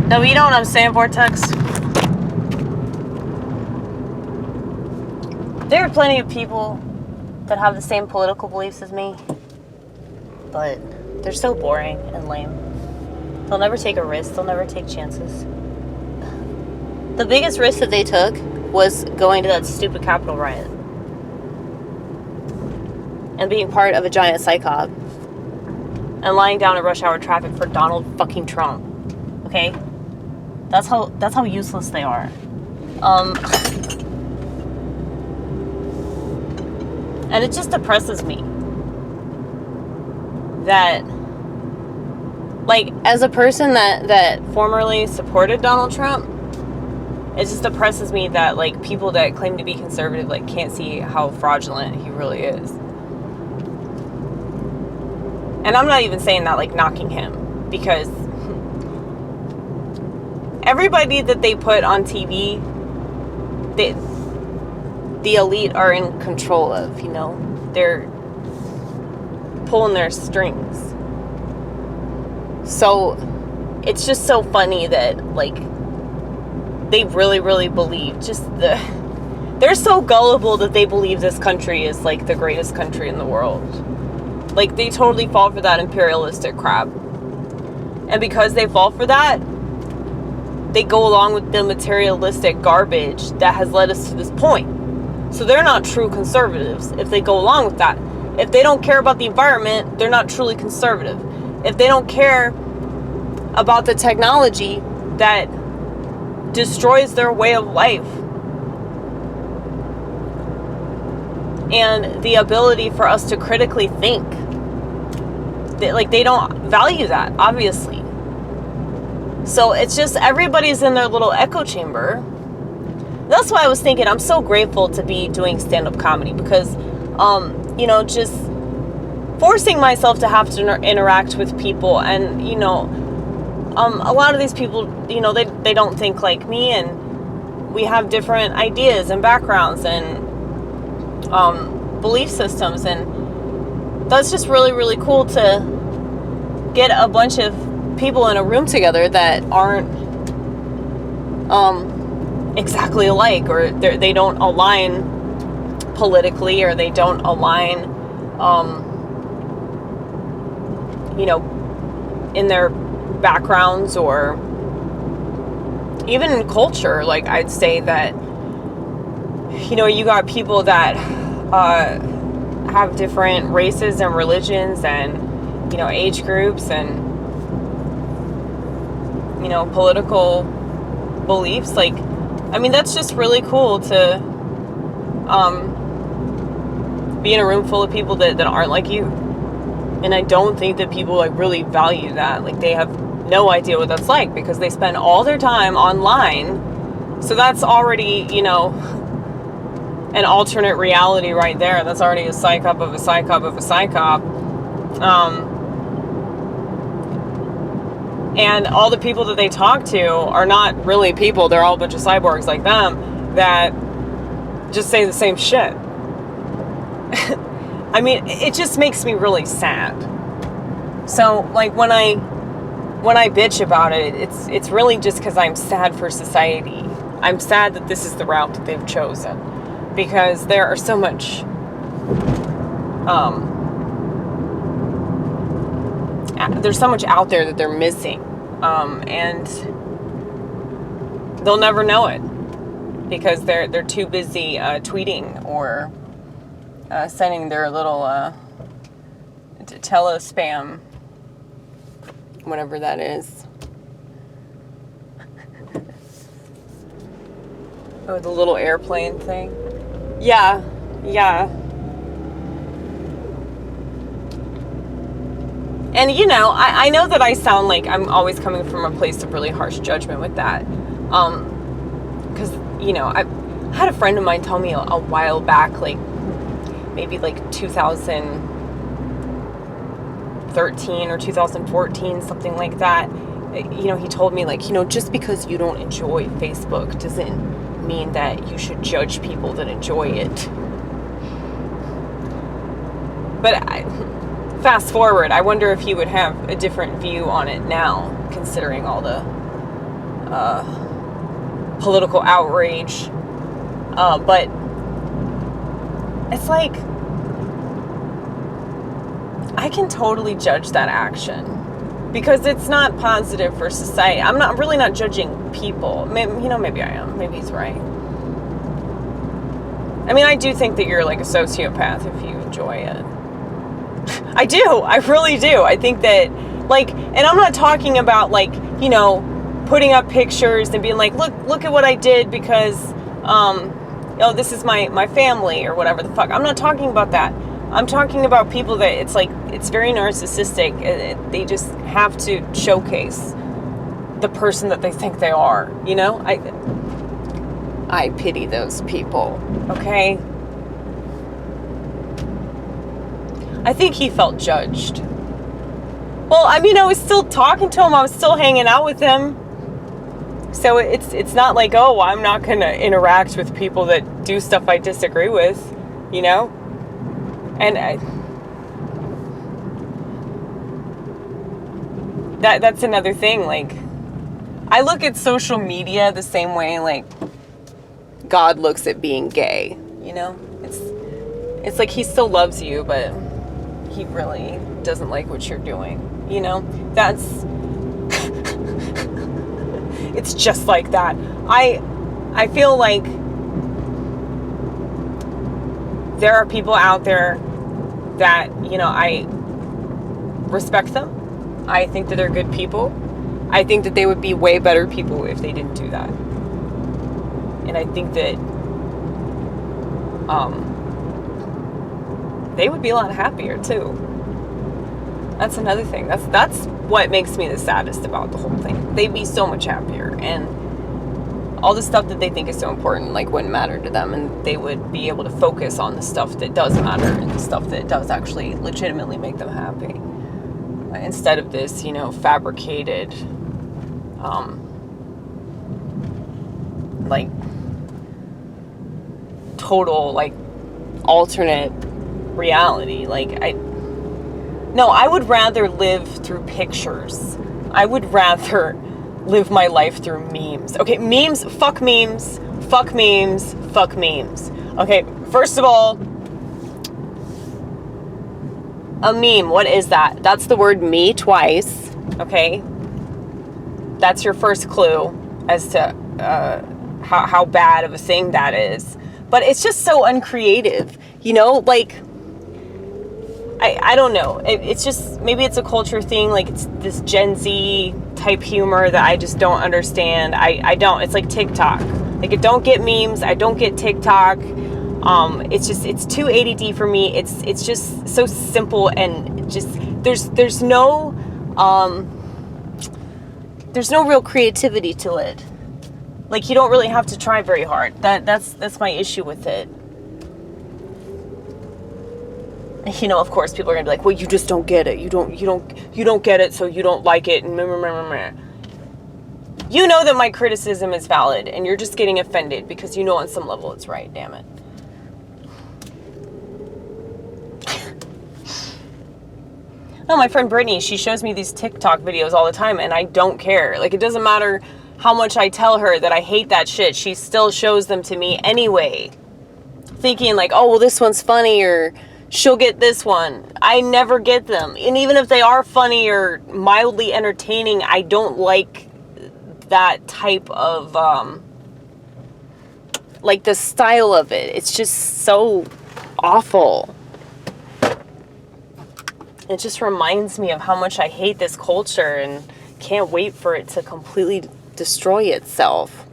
No, you know what I'm saying, Vortex? There are plenty of people that have the same political beliefs as me, but they're so boring and lame. They'll never take a risk. They'll never take chances. The biggest risk that they took was going to that stupid Capitol riot and being part of a giant psych and lying down in rush hour traffic for Donald fucking Trump. Okay? That's how useless they are. And it just depresses me that, like, as a person that formerly supported Donald Trump, it just depresses me that, like, people that claim to be conservative, like, can't see how fraudulent he really is. And I'm not even saying that, like, knocking him, because everybody that they put on TV, the elite are in control of, you know? They're pulling their strings. So it's just so funny that, like, they really, really believe they're so gullible that they believe this country is, like, the greatest country in the world. Like, they totally fall for that imperialistic crap. And because they fall for that, they go along with the materialistic garbage that has led us to this point. So they're not true conservatives if they go along with that. If they don't care about the environment, they're not truly conservative. If they don't care about the technology that destroys their way of life and the ability for us to critically think, they don't value that, obviously. So it's just everybody's in their little echo chamber. That's why I was thinking I'm so grateful to be doing stand-up comedy, because you know, just forcing myself to have to interact with people, and, you know, a lot of these people, you know, they don't think like me, and we have different ideas and backgrounds and belief systems, and that's just really, really cool to get a bunch of people in a room together that aren't exactly alike, or they don't align politically, or they don't align you know, in their backgrounds, or even in culture. Like, I'd say that, you know, you got people that have different races and religions and, you know, age groups and, you know, political beliefs. Like, I mean, that's just really cool to be in a room full of people that aren't like you. And I don't think that people, like, really value that. Like, they have no idea what that's like, because they spend all their time online. So that's already, you know, an alternate reality right there. That's already a psych-up of a psych-up of a psych-up. And all the people that they talk to are not really people. They're all a bunch of cyborgs like them that just say the same shit. I mean, it just makes me really sad. So, like, when I bitch about it, it's really just because I'm sad for society. I'm sad that this is the route that they've chosen, because there are so much there's so much out there that they're missing, and they'll never know it because they're too busy tweeting or sending their little tele-spam, whatever that is. Oh, the little airplane thing. Yeah. And, you know, I know that I sound like I'm always coming from a place of really harsh judgment with that. Because, you know, I had a friend of mine tell me a while back, like, maybe like 2013 or 2014, something like that. You know, he told me, like, you know, just because you don't enjoy Facebook doesn't mean that you should judge people that enjoy it. But fast forward, I wonder if he would have a different view on it now, considering all the political outrage. But it's like, I can totally judge that action because it's not positive for society. I'm really not judging people. Maybe, maybe I am. Maybe he's right. I mean, I do think that you're like a sociopath if you enjoy it. I do. I really do. I think that, like, and I'm not talking about, like, putting up pictures and being like, look at what I did because, this is my family or whatever the fuck. I'm not talking about that. I'm talking about people that it's like, it's very narcissistic. They just have to showcase the person that they think they are, I pity those people, okay? I think he felt judged. Well, I mean, I was still talking to him. I was still hanging out with him. So it's not like, oh, I'm not going to interact with people that do stuff I disagree with, And that's another thing. Like, I look at social media the same way, like, God looks at being gay, It's like he still loves you, but he really doesn't like what you're doing, That's... It's just like that. I feel like there are people out there that, I respect them. I think that they're good people. I think that they would be way better people if they didn't do that. And I think that they would be a lot happier too. That's another thing. That's what makes me the saddest about the whole thing. They'd be so much happier, and all the stuff that they think is so important, like, wouldn't matter to them, and they would be able to focus on the stuff that does matter and the stuff that does actually legitimately make them happy, instead of this, fabricated, like, total, like, alternate reality. Like, I would rather live through pictures. I would rather live my life through memes. Okay, memes, fuck memes, fuck memes, fuck memes. Okay, first of all, a meme, what is that? That's the word me twice, okay? That's your first clue as to how bad of a thing that is. But it's just so uncreative, like... I don't know. It's just, maybe it's a culture thing. Like, it's this Gen Z type humor that I just don't understand. I don't. It's like TikTok. Like, I don't get memes. I don't get TikTok. It's too ADD for me. It's just so simple, and just there's no real creativity to it. Like, you don't really have to try very hard. That's my issue with it. Of course, people are gonna be like, well, you just don't get it. You don't get it, so you don't like it. And you know that my criticism is valid, and you're just getting offended because on some level it's right. Damn it. No, my friend Brittany, she shows me these TikTok videos all the time, and I don't care. Like, it doesn't matter how much I tell her that I hate that shit. She still shows them to me anyway, thinking like, oh, well, this one's funny, or she'll get this one. I never get them. And even if they are funny or mildly entertaining, I don't like that type of, like, the style of it. It's just so awful. It just reminds me of how much I hate this culture and can't wait for it to completely destroy itself.